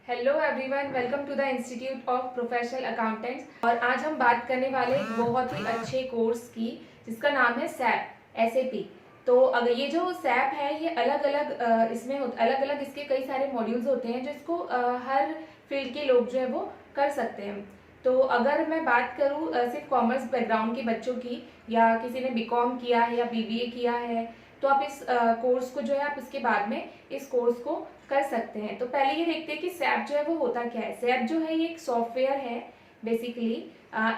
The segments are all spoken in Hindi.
Hello everyone, welcome to the institute of professional accountants. और आज हम बात करने वाले एक बहुत ही अच्छे कोर्स की जिसका नाम है सैप एसएपी। तो अगर ये जो सैप है ये अलग अलग इसमें अलग अलग इसके कई सारे मॉड्यूल्स होते हैं जिसको हर फील्ड के लोग जो है वो कर सकते हैं। तो अगर मैं बात करूँ सिर्फ कॉमर्स बैकग्राउंड के बच्चों की या किसी ने बीकॉम किया है या बीबीए किया है तो आप इस कोर्स को जो है आप इसके बाद में इस कोर्स को कर सकते हैं। तो पहले ये देखते हैं कि सैप जो है वो होता क्या है। सैप जो है ये एक सॉफ्टवेयर है, बेसिकली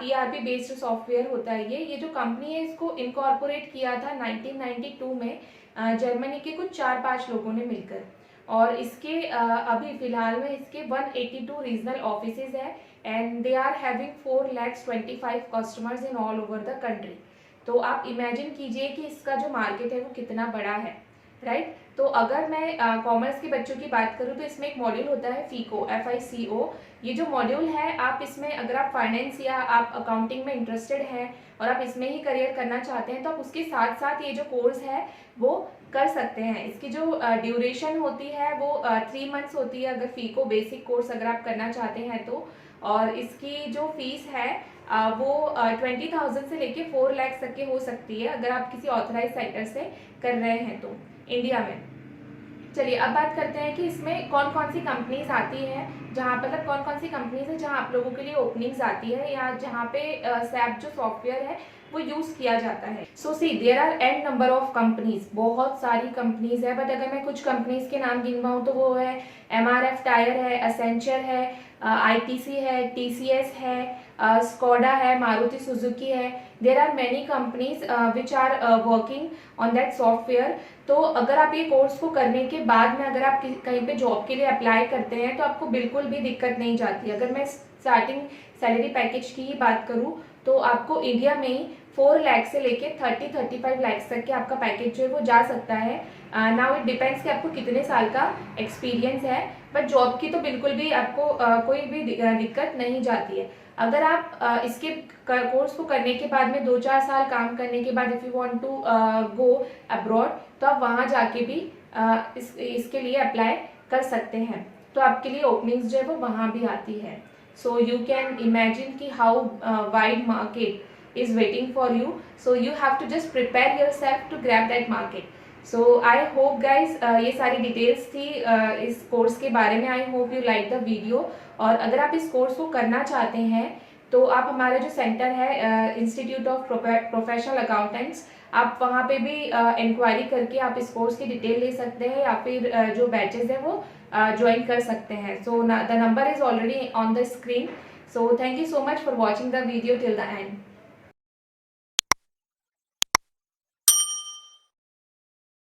ईआरपी बेस्ड सॉफ्टवेयर होता है। ये जो कंपनी है इसको इनकॉर्पोरेट किया था 1992 में जर्मनी के कुछ 4-5 लोगों ने मिलकर। और इसके अभी फिलहाल में इसके 182 रीजनल ऑफिसेज है and they are having 4,25,000 customers in all over the country. तो आप इमेजिन कीजिए कि इसका जो मार्केट है वो कितना बड़ा है, राइट। तो अगर मैं कॉमर्स के बच्चों की बात करूँ तो इसमें एक मॉड्यूल होता है फीको, FICO। ये जो मॉड्यूल है आप इसमें अगर आप फाइनेंस या आप अकाउंटिंग में इंटरेस्टेड हैं और आप इसमें ही करियर करना चाहते हैं तो आप उसके साथ साथ ये जो कोर्स है वो कर सकते हैं। इसकी जो ड्यूरेशन होती है वो 3 मंथ्स होती है अगर फीको बेसिक कोर्स अगर आप करना चाहते हैं तो। और इसकी जो फीस है वो 20,000 से लेके 4 लाख तक के हो सकती है अगर आप किसी ऑथराइज सेंटर से कर रहे हैं तो इंडिया में। चलिए अब बात करते हैं कि इसमें कौन कौन सी कंपनीज आती हैं, जहाँ मतलब कौन कौन सी कंपनीज है जहाँ आप लोगों के लिए ओपनिंग्स आती है या जहाँ पे सैप जो सॉफ्टवेयर है वो यूज़ किया जाता है। So see there are an number of companies, बहुत सारी कंपनीज है। बट अगर मैं कुछ कंपनीज के नाम गिनवाऊँ तो वो है MRF टायर है, असेंचर है, ITC है, TCS है, स्कोडा है, मारुति सुजुकी है। There are many companies which are working on that software. तो अगर आप ये कोर्स को करने के बाद में अगर आप कहीं पे जॉब के लिए अप्लाई करते हैं तो आपको बिल्कुल भी दिक्कत नहीं जाती। अगर मैं स्टार्टिंग सैलरी पैकेज की ही बात करूं तो आपको इंडिया में ही 4 लाख से लेके 30-35 लाख तक के आपका पैकेज जो है वो जा सकता है। नाउ इट डिपेंड्स कि आपको कितने साल का एक्सपीरियंस है, बट जॉब की तो बिल्कुल भी आपको कोई भी दिक्कत नहीं जाती है। अगर आप इसके कोर्स को करने के बाद में 2-4 साल काम करने के बाद if you want to go abroad तो आप वहाँ जाके भी इसके लिए अप्लाई कर सकते हैं। तो आपके लिए ओपनिंग्स जो है वो वहाँ भी आती है। सो यू कैन इमेजिन कि how wide market is waiting for you. So you have to just prepare yourself to grab that market. So I hope guys ये सारी डिटेल्स थी इस कोर्स के बारे में। I hope you like the video. और अगर आप इस कोर्स को करना चाहते हैं तो आप हमारा जो सेंटर है इंस्टीट्यूट ऑफ प्रोफेशनल अकाउंटेंट्स, आप वहाँ पे भी इंक्वायरी करके आप इस कोर्स की डिटेल ले सकते हैं या फिर जो बैचेज हैं वो ज्वाइन कर सकते हैं। So the number is already on the screen. So thank you so much for watching the video till the end.